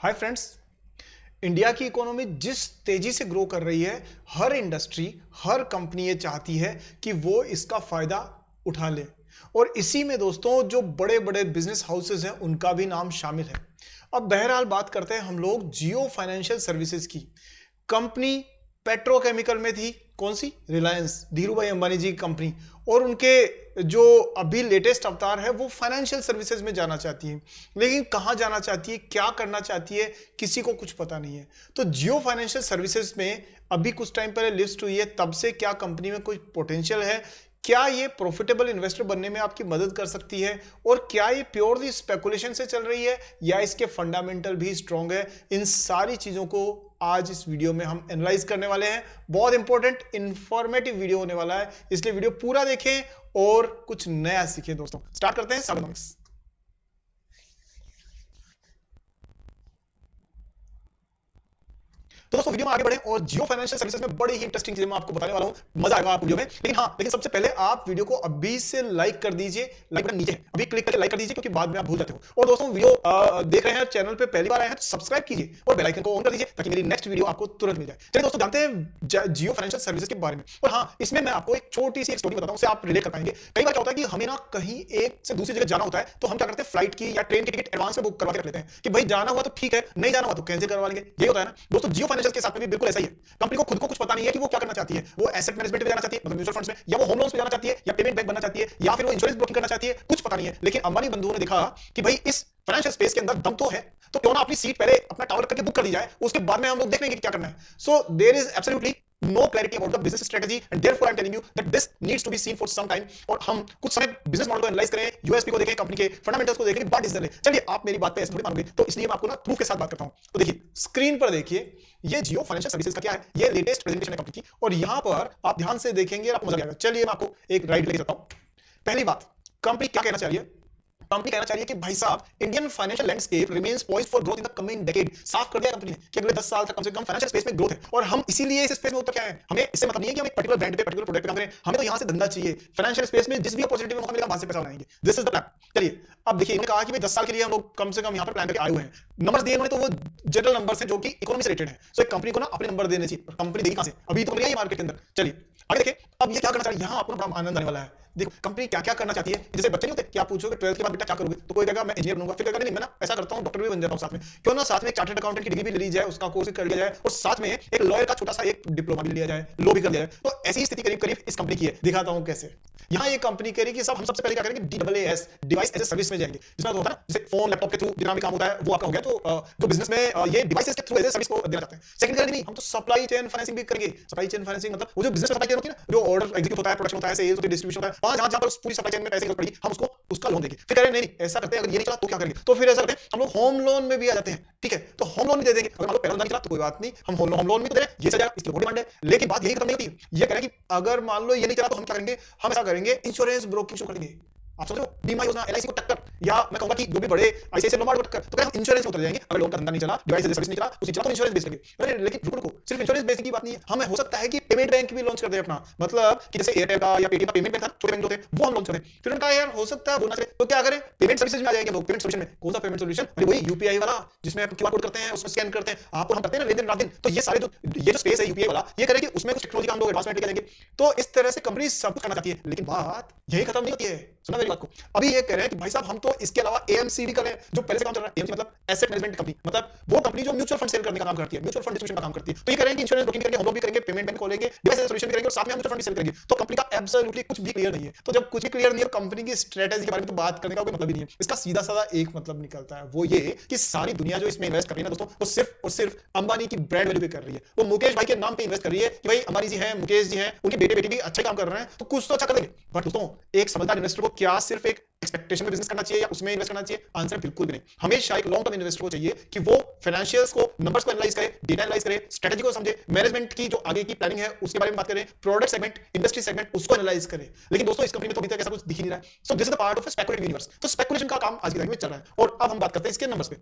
Hi friends. India की economy जिस तेजी से ग्रो कर रही है, हर इंडस्ट्री, हर कंपनी ये चाहती है कि वो इसका फायदा उठा ले। और इसी में दोस्तों जो बड़े बड़े बिजनेस हाउसेस हैं उनका भी नाम शामिल है। अब बहरहाल बात करते हैं हम लोग जियो फाइनेंशियल सर्विसेज की। कंपनी पेट्रोकेमिकल में थी, कौन सी? रिलायंस, धीरू भाई अंबानी जी की कंपनी। और उनके जो अभी लेटेस्ट अवतार है वो फाइनेंशियल सर्विसेज में जाना चाहती है, लेकिन कहां जाना चाहती है, क्या करना चाहती है, किसी को कुछ पता नहीं है। तो जियो फाइनेंशियल सर्विसेज में अभी कुछ टाइम पहले लिस्ट हुई है, तब से क्या कंपनी में कोई पोटेंशियल है, क्या ये प्रॉफिटेबल इन्वेस्टर बनने में आपकी मदद कर सकती है, और क्या ये प्योरली स्पेकुलेशन से चल रही है या इसके फंडामेंटल भी स्ट्रांग है, इन सारी चीजों को आज इस वीडियो में हम एनालाइज करने वाले हैं। बहुत इंपॉर्टेंट इंफॉर्मेटिव वीडियो होने वाला है, इसलिए वीडियो पूरा देखें और कुछ नया सीखें। दोस्तों स्टार्ट करते हैं साइकोनॉमिक्स। तो दोस्तों वीडियो में आगे बढ़े और जियो फाइनेंशियल सर्विसेज में बड़ी ही इंटरेस्टिंग चीजें मैं आपको बताने वाला हूं, मजा आएगा आपको वीडियो में। लेकिन सबसे पहले आप वीडियो को अभी से लाइक कर दीजिए, लाइक बटन नीचे है, अभी क्लिक करके लाइक कर दीजिए क्योंकि बाद में आप भूल जाते हो। और दोस्तों वीडियो देख रहे हैं, चैनल पे पहली बार आए हैं तो सब्सक्राइब कीजिए और बेल आइकन को ऑन कर दीजिए ताकि मेरी नेक्स्ट वीडियो आपको तुरंत मिल जाए। चलिए दोस्तों जानते हैं जियो फाइनेंशियल सर्विसेज के बारे में। और हाँ, इसमें मैं आपको एक छोटी सी स्टोरी बताता हूं, उससे आप रिलेट कर पाएंगे। कई बार क्या होता है कि हमें ना कहीं एक से दूसरी जगह जाना होता है, तो हम क्या करते हैं, फ्लाइट की या ट्रेन की टिकट एडवांस में बुक करवा के रख लेते हैं कि भाई जाना हुआ तो ठीक है, नहीं जाना हुआ तो कैंसिल करवा लेंगे। यही होता है ना दोस्तों, जियो फाइनेंशियल के साथ में भी बिल्कुल ऐसा ही है। कंपनी को खुद को कुछ पता नहीं है कि वो क्या करना चाहती है। वो एसेट मैनेजमेंट में जाना चाहती है, मतलब म्यूचुअल फंड्स में, या वो होम लोन्स में जाना चाहती है, या पेमेंट बैंक बनना चाहती है, या फिर वो इंश्योरेंस ब्रोकिंग करना चाहती है, कुछ पता नहीं है। लेकिन अंबानी बंधुओं ने देखा कि भाई इस फाइनेंशियल स्पेस के अंदर दम तो है, तो क्यों ना अपनी सीट पहले अपना टावर करके बुक कर दी जाए, उसके बाद में हम लोग देख लेंगे कि क्या करना है। So there is absolutely no clarity about the business strategy and therefore I'm telling you that this needs to be seen for some time। और हम कुछ समय बिजनेस मॉडल को एनालाइज करें, यूएसपी को देखें, कंपनी के फंडामेंटल्स को देखें, बाद डिसीजन लें। चलिए आप मेरी बात पे ऐसे थोड़ी मानोगे, तो इसलिए मैं आपको ना प्रूफ के साथ बात करता हूं। तो देखिए स्क्रीन पर देखिए, ये जियो फाइनेंशियल सर्विसेज का क्या है, ये लेटेस्ट प्रेजेंटेशन है कंपनी की, और यहां पर आप ध्यान से देखेंगे आपको मजा आएगा। चलिए मैं आपको एक राइड लेके चलता हूं। पहली बात, कंपनी क्या कहना चाहिए? कंपनी कहना चाहिए कि भाई साहब, Indian financial landscape remains poised for growth in the coming decade. साफ कर दिया कंपनी ने कि अगले 10 साल तक कम से कम फाइनेंशियल स्पेस में ग्रोथ है। और हम इसीलिए इस स्पेस में उतर क्या है, हमें इससे मतलब नहीं है कि हम एक पर्टिकुलर ब्रांड पे, पर्टिकुलर प्रोडक्ट पे काम करें, हमें तो यहां से धंधा चाहिए। फाइनेंशियल स्पेस में जिस भी अपॉर्चुनिटी में मौका मिलेगा वहां से पैसा बनाएंगे। This is the plan. चलिए अब देखिए, इन्होंने कहा कि भाई 10 साल के लिए हम लोग कम से कम यहां पर प्लान करके आए हुए हैं। नंबर्स दिए उन्होंने, तो वो जनरल नंबर्स हैं जो कि इकोनॉमी से रिलेटेड है। सो एक कंपनी को ना अपने नंबर देने चाहिए। कंपनी देगी कहां से? अभी तो मिल गया मार्केट के अंदर। चलिए आगे देखिए, अब ये क्या करना चाहिए, यहां आपको बड़ा आनंद आने वाला है। देखो कंपनी क्या क्या करना चाहती है। जैसे बच्चे नहीं होते कि आप पूछोगे 12th के बाद बेटा क्या करोगे, तो कोई कहेगा मैं इंजीनियर बनूंगा, फिर कहेगा नहीं मैं ना ऐसा करता हूं, डॉक्टर भी बन जाता हूं साथ में। क्यों ना साथ में चार्टर्ड अकाउंटेंट की डिग्री भी ले ली जाए, उसका कोर्स कर लिया जाए, और साथ में एक लॉयर का छोटा सा एक डिप्लोमा भी लिया जाए, लो भी कर लिया जाए। तो ऐसी स्थिति करीब करीब इस कंपनी की है। दिखाता हूं कैसे। यहाँ ये कंपनी कह रही कि सब हम सबसे पहले क्या करेंगे, DAAS, device as a service में जाएंगे, जिसमें होता है ना जैसे फोन लैपटॉप के थ्रू जितना भी काम होता है वो आपका हो गया। तो जो बिजनेस में ये डिवाइसेस के थ्रू एज ए सर्विस को देना चाहते हैं। सेकंड करेंगे नहीं, हम तो सप्लाई चेन फाइनेंसिंग भी करेंगे। सप्लाई चेन फाइनेंसिंग मतलब वो जो बिजनेस सप्लाई चेन होती है ना, जो ऑर्डर एग्जीक्यूट होता है, प्रोडक्शन होता है, सेल्स होती है, डिस्ट्रीब्यूशन होता है, वहां जहां पर पूरी सप्लाई चेन में पैसे की जरूरत पड़ी, हम उसका लोन देंगे। फिर कह रहे नहीं ऐसा करते हैं, अगर ये नहीं चला तो क्या करेंगे, तो फिर ऐसा करते हैं हम लोग होम लोन में भी आ जाते हैं। ठीक है, तो होम लोन भी दे देंगे। अगर मान लो पहला नहीं चला तो कोई बात नहीं, हम होम लोन भी तो दे रहे हैं, ये चल जाएगा, इसकी बहुत डिमांड है। लेकिन बात यही खत्म नहीं होती। ये कह रहे हैं कि अगर मान लो ये नहीं चला तो हम क्या करेंगे, हम ऐसा करेंगे इंश्योरेंस ब्रोकिंग शुरू कर देंगे। आप समझो, बीमा योजना, LIC को टक्कर, या मैं कहूंगा कि जो भी बड़े ICICI लोम्बार्ड को टक्कर। तो क्या हम इंश्योरेंस में उतर जाएंगे। अगर लोन का धंधा नहीं चला, डिवाइस सर्विस नहीं चला, कुछ नहीं चला, तो इंश्योरेंस बेच लेंगे। लेकिन रुको, सिर्फ इंश्योरेंस बेचने की बात नहीं है, हमें हो सकता है कि पेमेंट बैंक भी लॉन्च कर दे अपना। मतलब कि जैसे एयरटेल का या पेटीएम का पेमेंट बैंक था, छोटे बैंक होते हैं, वो हम लॉन्च करें। फिर उनका यार हो सकता है बोलना चाहिए, तो क्या करें, पेमेंट सर्विसेज में आ जाएंगे लोग। पेमेंट सोल्यूशन में कौन सा पेमेंट सोल्यूशन? वही UPI वाला, जिसमें QR कोड करते हैं, उसमें स्कैन करते हैं, आपको हम करते हैं ना लेन देन रात दिन। तो ये सारे जो स्पेस है UPI वाला, ये करें कि उसमें कुछ टेक्नोलॉजी का हम लोग एडवांसमेंट लेके जाएंगे। तो इस तरह से कंपनी सब कुछ करना चाहती है। लेकिन बात यही खत्म नहीं होती है, सुना मेरी बात को। अभी ये कह रहे हैं कि भाई साहब हम तो इसके अलावा AMC भी कर रहे हैं, जो पहले से काम चल रहा है। AMC मतलब एसेट मैनेजमेंट कंपनी, मतलब वो कंपनी जो म्यूचुअल फंड सेल करने का काम करती है, म्यूचुअल फंड डिस्ट्रीब्यूशन का काम करती है। तो ये कह रहे हैं कि इंश्योरेंस ब्रोकिंग करेंगे, हम लोग भी करेंगे, पेमेंट बैंक खोलेंगे, डिवाइस सोल्यूशन भी करेंगे, और साथ में म्यूचुअल फंड भी सेल करेंगे। तो कंपनी का एब्सोल्युटली कुछ भी क्लियर नहीं है। तो जब कुछ भी क्लियर नहीं है, कंपनी की स्ट्रेटेजी के बारे में तो बात करने का कोई मतलब ही नहीं है। इसका सीधा साधा एक मतलब निकलता है, वो ये कि सारी दुनिया जो इसमें इन्वेस्ट कर रही है ना दोस्तों, वो सिर्फ और सिर्फ अंबानी की ब्रांड वैल्यू पे कर रही है। वो मुकेश भाई के नाम पे इन्वेस्ट कर रही है कि भाई अंबानी जी हैं, मुकेश जी हैं, उनके बेटे बेटी भी अच्छा काम कर रहे हैं, तो कुछ तो अच्छा कर देंगे। बट दोस्तों, एक समझदार इन्वेस्टर को क्या सिर्फ एक एक्सपेक्टेशन में बिजनेस करना चाहिए या उसमें इन्वेस्ट करना चाहिए? आंसर बिल्कुल भी नहीं। हमेशा एक लॉन्ग टर्म इन्वेस्टर को चाहिए कि वो फाइनेंशियल्स को, नंबर्स को एनालाइज करे, डेटा एनालाइज करे, स्ट्रेटजी को समझे, मैनेजमेंट की जो आगे की प्लानिंग है उसके बारे में बात करें, प्रोडक्ट सेगमेंट, इंडस्ट्री सेगमेंट, उसको एनालाइज करे। लेकिन दोस्तों इस कंपनी में तो अभी तक ऐसा कुछ दिख ही नहीं रहा है। So this is the part of speculative universe. तो स्पेकुलेशन का काम आज की तारीख में चल रहा है। और अब हम बात करते हैं इसके नंबर्स पे।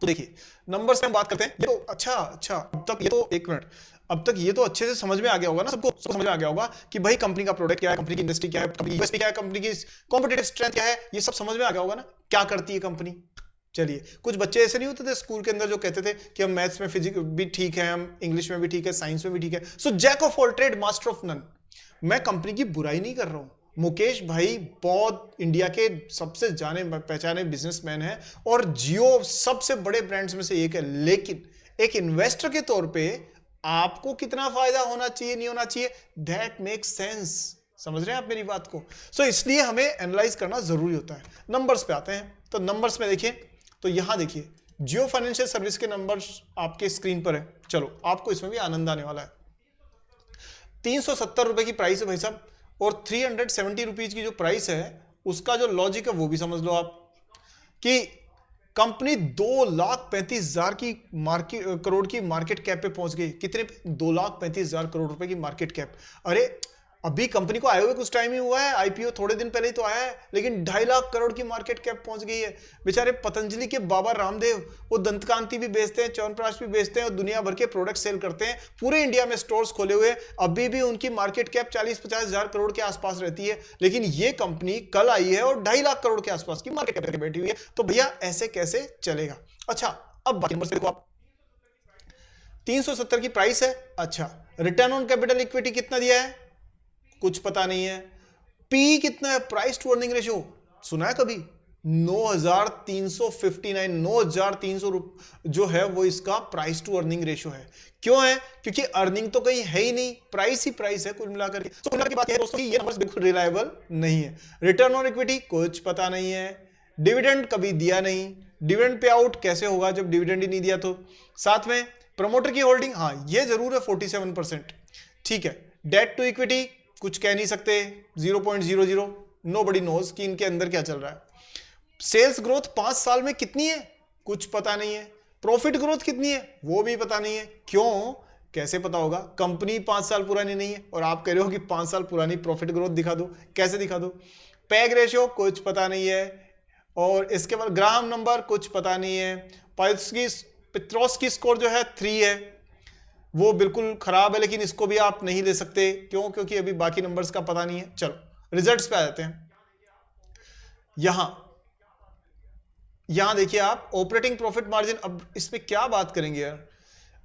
तो देखिए नंबर्स पे हम बात करते हैं। ये तो अच्छा अब तक ये तो एक मिनट, अब तक ये तो अच्छे से समझ में आ गया होगा ना, सबको समझ में आ गया होगा कि भाई कंपनी का प्रोडक्ट क्या है, कंपनी की इंडस्ट्री क्या है, कंपनी की USP क्या है, कंपनी की कॉम्पिटिटिव स्ट्रेंथ क्या है, ये सब समझ में आ गया होगा ना। क्या करती है कंपनी? चलिए, कुछ बच्चे ऐसे नहीं होते थे स्कूल के अंदर जो कहते थे कि हम मैथ्स में फिजिक्स भी ठीक है, हम इंग्लिश में भी ठीक है, साइंस में भी ठीक है, so jack of all trade master of none. मैं कंपनी की बुराई नहीं कर रहा हूं, मुकेश भाई बहुत इंडिया के सबसे जाने पहचाने बिजनेसमैन है और जियो सबसे बड़े ब्रांड्स में से एक है, लेकिन एक इन्वेस्टर के तौर पे आपको कितना फायदा होना चाहिए, नहीं होना चाहिए, दैट मेक्स सेंस। समझ रहे हैं आप मेरी बात को? सो इसलिए हमें एनालाइज करना जरूरी होता है। नंबर्स पे आते हैं, तो नंबर्स में देखिए, तो यहां देखिए जियो फाइनेंशियल सर्विस के नंबर्स आपके स्क्रीन पर है। चलो आपको इसमें भी आनंद आने वाला है। 370 रुपए की प्राइस है भाई साहब, और 370 रुपीज की जो प्राइस है उसका जो लॉजिक है वो भी समझ लो आप, कि कंपनी 2,35,000 की करोड़ की मार्केट कैप पे पहुंच गई। कितने पे? 2,35,000 करोड़ रुपए की मार्केट कैप। अरे अभी कंपनी को आए हुए कुछ टाइम ही हुआ है, आईपीओ थोड़े दिन पहले ही तो आया है, लेकिन 2.5 लाख करोड़ की मार्केट कैप पहुंच गई है। बेचारे पतंजलि के बाबा रामदेव, वो दंतकांति भी बेचते हैं, च्यवनप्राश भी बेचते हैं और दुनिया भर के प्रोडक्ट सेल करते हैं, पूरे इंडिया में स्टोर्स खोले हुए, अभी भी उनकी मार्केट कैप 40-50 हजार करोड़ के आसपास रहती है, लेकिन ये कंपनी कल आई है और 2.5 लाख करोड़ के आसपास की मार्केट कैप बैठी हुई है। तो भैया ऐसे कैसे चलेगा? अच्छा, अब बाकी नंबर से देखो आप, 370 की प्राइस है। अच्छा, रिटर्न ऑन कैपिटल इक्विटी कितना दिया है? कुछ पता नहीं है। पी कितना है? प्राइस टू अर्निंग रेशियो सुना है कभी? 9,359, 9,300 जो है वो इसका प्राइस टू अर्निंग रेशियो है। क्यों है? क्योंकि अर्निंग तो कहीं है ही नहीं, प्राइस ही प्राइस है कुल मिलाकर। तो कुल मिलाकर की बात है दोस्तों, ये नंबर्स बिल्कुल रिलायबल नहीं है। रिटर्न ऑन इक्विटी कुछ पता नहीं है। डिविडेंड कभी दिया नहीं, डिविडेंड पे आउट कैसे होगा जब डिविडेंड ही नहीं दिया? तो साथ में प्रमोटर की होल्डिंग, हाँ ये जरूर है 47%, ठीक है। डेट टू इक्विटी कुछ कह नहीं सकते, 0.00, नोबडी नोज कि इनके अंदर क्या चल रहा है। सेल्स ग्रोथ 5 साल में कितनी है? कुछ पता नहीं है। प्रॉफिट ग्रोथ कितनी है? वो भी पता नहीं है। क्यों? कैसे पता होगा? कंपनी 5 साल पुरानी नहीं है और आप कह रहे हो कि 5 साल पुरानी प्रॉफिट ग्रोथ दिखा दो, कैसे दिखा दो? पैग रेशियो कुछ पता नहीं है, और इसके बाद ग्राहम नंबर कुछ पता नहीं है। पेट्रोस्की स्कोर जो है 3 है, वो बिल्कुल खराब है, लेकिन इसको भी आप नहीं ले सकते। क्यों? क्योंकि अभी बाकी नंबर्स का पता नहीं है। चलो रिजल्ट्स पे आ जाते हैं। यहां देखिए आप, ऑपरेटिंग प्रॉफिट मार्जिन, अब इसमें क्या बात करेंगे यार।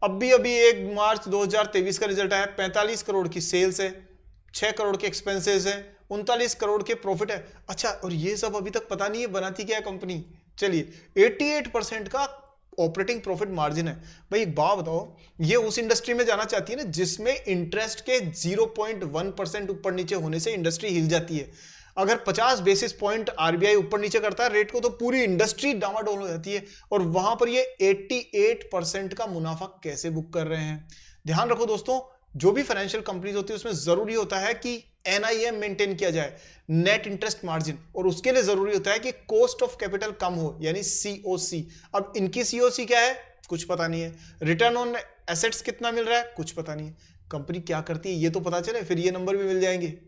अभी 1 मार्च 2023 का रिजल्ट आया, 45 करोड़ की सेल्स है, 6 करोड़ के एक्सपेंसेस है, 39 करोड़ के प्रॉफिट है। अच्छा, और ये सब अभी तक पता नहीं है बनाती क्या है कंपनी। चलिए, 88% का ऑपरेटिंग प्रॉफिट मार्जिन है। भाई एक बात बताओ, ये उस इंडस्ट्री में जाना चाहती है ना जिसमें इंटरेस्ट के 0.1% ऊपर नीचे होने से इंडस्ट्री हिल जाती है। अगर 50 बेसिस पॉइंट आरबीआई ऊपर नीचे करता है रेट को, तो पूरी इंडस्ट्री डामाडोल हो जाती है, और वहां पर ये 88% का मुनाफा कैसे बुक कर रहे हैं? ध्यान रखो दोस्तों, जो भी फाइनेंशियल कंपनीज होती है उसमें जरूरी होता है कि एनआईएम मेंटेन किया जाए, नेट इंटरेस्ट मार्जिन, और उसके लिए जरूरी होता है कि कॉस्ट ऑफ कैपिटल कम हो, यानी सीओसी। अब इनकी सीओसी क्या है? कुछ पता नहीं है। रिटर्न ऑन एसेट्स कितना मिल रहा है? कुछ पता नहीं है। कंपनी क्या करती है ये तो पता चले, फिर ये नंबर भी मिल जाएंगे।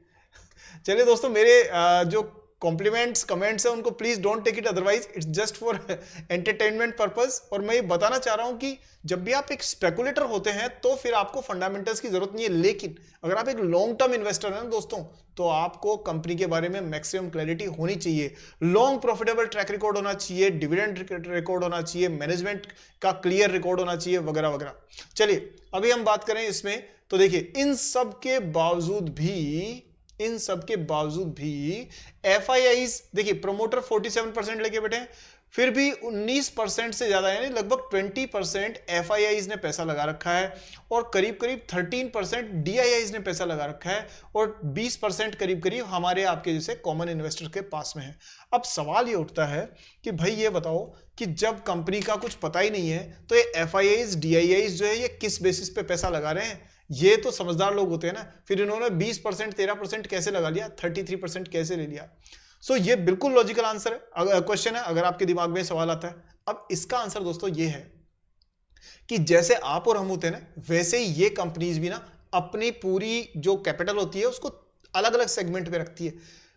चलिए दोस्तों, मेरे जो कॉम्प्लीमेंट्स कमेंट्स है उनको please don't take it otherwise, it's just for entertainment purpose. और मैं ये बताना चाह रहा हूं कि जब भी आप एक स्पेकुलेटर होते हैं तो फिर आपको फंडामेंटल्स की जरूरत नहीं है, लेकिन अगर आप एक लॉन्ग टर्म इन्वेस्टर हैं ना दोस्तों, तो आपको कंपनी के बारे में मैक्सिमम क्लैरिटी होनी चाहिए। लॉन्ग प्रॉफिटेबल ट्रैक रिकॉर्ड होना चाहिए, डिविडेंड रिकॉर्ड होना चाहिए, मैनेजमेंट का क्लियर रिकॉर्ड होना चाहिए, वगैरह वगैरह। चलिए अभी हम बात करें इसमें, तो देखिए इन सब के बावजूद भी एफआईआईज, देखिए प्रमोटर 47% लेके बैठे हैं, फिर भी 19% से ज्यादा यानी लगभग 20% एफआईआईज ने पैसा लगा रखा है, और करीब करीब 13% डीआईआईज ने पैसा लगा रखा है, और 20% करीब करीब हमारे आपके जैसे कॉमन इन्वेस्टर के पास में है। अब सवाल ये उठता है कि भाई ये बताओ कि जब कंपनी का कुछ पता ही नहीं है तो ये एफआईआईज डीआईआईज जो है ये किस बेसिस पे पैसा लगा रहे हैं? ये तो समझदार लोग होते हैं ना, फिर इन्होंने 20% 13% कैसे लगा लिया, 33% कैसे ले लिया? सो ये बिल्कुल लॉजिकल आंसर है, क्वेश्चन है, अगर आपके दिमाग में सवाल आता है। अब इसका आंसर दोस्तों ये है कि जैसे आप और हम होते हैं ना, वैसे ही ये कंपनीज भी ना अपनी पूरी जो कैपिटल होती है उसको अलग अलग सेगमेंट पे रखती है।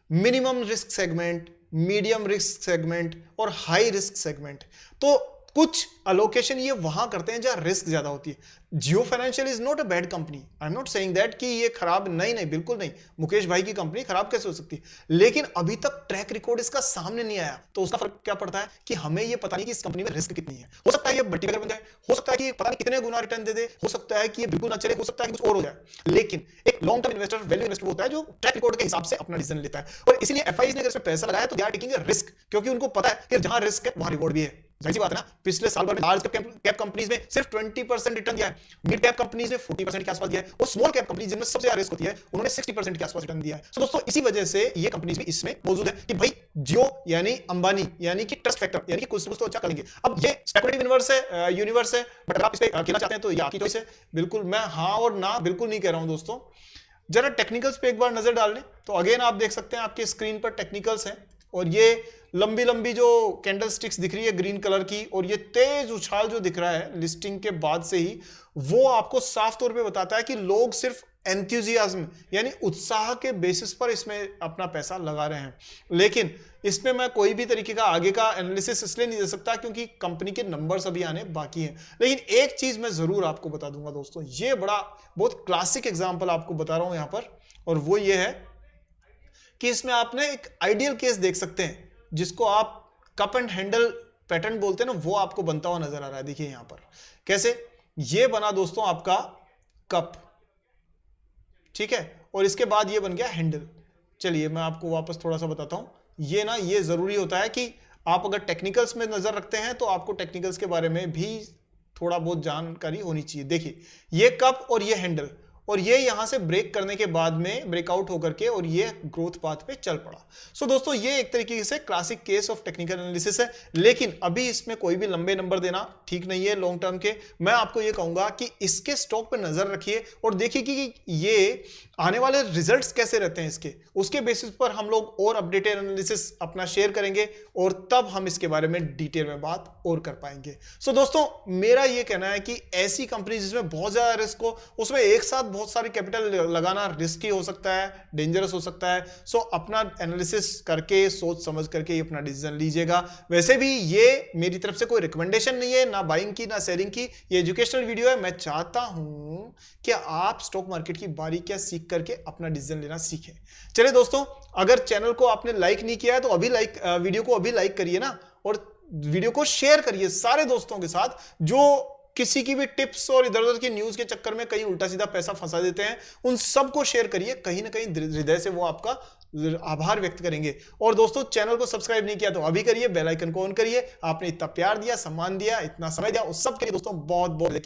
Minimum risk segment, medium risk segment और हाई रिस्क सेगमेंट। तो कुछ अलोकेशन ये वहां करते हैं जहां रिस्क ज्यादा होती है। Jio financial is not a bad company, I am not saying that कि ये खराब, नहीं नहीं बिल्कुल नहीं, मुकेश भाई की कंपनी खराब कैसे हो सकती है, लेकिन अभी तक ट्रैक रिकॉर्ड इसका सामने नहीं आया, तो उसका फर्क क्या पड़ता है कि हमें ये पता नहीं कि इस कंपनी में रिस्क कितनी है। हो सकता है ये मल्टीबैगर बन जाए, हो सकता है कि पता नहीं कितने गुना रिटर्न दे दे, हो सकता है कि ये बिल्कुल ना चले, हो सकता है कि कुछ और हो जाए, लेकिन एक long term investor, value investor होता है जो ट्रैक रिकॉर्ड के हिसाब से अपना डिसीजन लेता है, और इसलिए एफआईज ने अगर इसमें पैसा लगाया तो they are taking a risk, क्योंकि उनको पता है कि जहां रिस्क है वहां रिवॉर्ड भी है। जाहिर सी बात है ना, पिछले साल भर में लार्ज कैप कंपनीज में सिर्फ 20% रिटर्न दिया है, मिड कैप कंपनीज ने 40% के आसपास दिया है, और स्मॉल कैप कंपनीज जिनमें सबसे ज्यादा रिस्क होती है उन्होंने 60% के आसपास रिटर्न दिया है। तो दोस्तों इसी वजह से ये कंपनीज भी इसमें मौजूद है कि भाई जियो यानी अंबानी यानी कि ट्रस्ट फैक्टर यानी कि कुछ तो अच्छा करेंगे। अब ये स्पेकुलेटिव यूनिवर्स है, बट अगर आप इस पे खेलना चाहते हैं तो ये आपकी चॉइस है। बिल्कुल मैं हाँ और ना बिल्कुल नहीं कह रहा हूं दोस्तों। जरा टेक्निकल्स पे एक बार नजर डाल लें तो अगेन आप देख सकते हैं आपके स्क्रीन पर टेक्निकल्स हैं, और ये लंबी लंबी जो कैंडल स्टिक्स दिख रही है ग्रीन कलर की, और ये तेज उछाल जो दिख रहा है लिस्टिंग के बाद से ही, वो आपको साफ तौर पे बताता है कि लोग सिर्फ एंथुजियाज्म यानी उत्साह के बेसिस पर इसमें अपना पैसा लगा रहे हैं। लेकिन इसमें मैं कोई भी तरीके का आगे का एनालिसिस इसलिए नहीं दे सकता क्योंकि कंपनी के नंबर्स अभी आने बाकी हैं। लेकिन एक चीज मैं जरूर आपको बता दूंगा दोस्तों, ये बहुत क्लासिक एग्जांपल आपको बता रहा हूं यहां पर, और वो ये है कि इसमें आपने एक आइडियल केस देख सकते हैं जिसको आप कप एंड हैंडल पैटर्न बोलते हैं ना, वो आपको बनता हुआ नजर आ रहा है। देखिए यहां पर कैसे ये बना दोस्तों आपका कप, ठीक है, और इसके बाद ये बन गया हैंडल। चलिए मैं आपको वापस थोड़ा सा बताता हूं, ये ना ये जरूरी होता है कि आप अगर टेक्निकल्स में नजर रखते हैं तो आपको टेक्निकल्स के बारे में भी थोड़ा बहुत जानकारी होनी चाहिए। देखिए ये कप और ये हैंडल, और ये यहां से ब्रेक करने के बाद में ब्रेकआउट होकर के और ये ग्रोथ पाथ पे चल पड़ा। सो दोस्तों ये एक तरीके से classic case of technical analysis है, लेकिन अभी इसमें कोई भी लंबे नंबर देना ठीक नहीं है लॉन्ग टर्म के। मैं आपको ये कहूंगा कि इसके स्टॉक पे नजर रखिए और देखिए कि ये आने वाले रिजल्ट्स कैसे रहते हैं इसके, उसके बेसिस पर हम लोग और अपडेटेड एनालिसिस अपना शेयर करेंगे, और तब हम इसके बारे में डिटेल में बात और कर पाएंगे। सो दोस्तों मेरा ये कहना है कि ऐसी कंपनी जिसमें बहुत ज्यादा रिस्क हो, उसमें एक साथ बहुत सारी कैपिटल लगाना रिस्की हो सकता है, डेंजरस हो सकता है। सो अपना एनालिसिस करके सोच समझ करके अपना डिसीजन लीजिएगा। वैसे भी ये मेरी तरफ से कोई रिकमेंडेशन नहीं है, ना बाइंग की ना सेलिंग की, ये एजुकेशनल वीडियो है। मैं चाहता हूं कि आप स्टॉक मार्केट की बारीकियां सीख करके अपना डिसीजन लेना सीखें। चलिए दोस्तों, अगर चैनल को आपने लाइक नहीं किया है तो अभी वीडियो को अभी लाइक करिए ना, और वीडियो को शेयर करिए सारे दोस्तों के साथ जो किसी की भी टिप्स और इधर उधर की न्यूज के चक्कर में कहीं उल्टा सीधा पैसा फंसा देते हैं। उन सबको शेयर करिए, कहीं ना कहीं हृदय से वो आपका आभार व्यक्त करेंगे। और दोस्तों चैनल को सब्सक्राइब नहीं किया तो अभी करिए, बेल आइकन को ऑन करिए। आपने इतना प्यार दिया, सम्मान दिया, इतना समय दिया, उस सब के लिए दोस्तों बहुत बहुत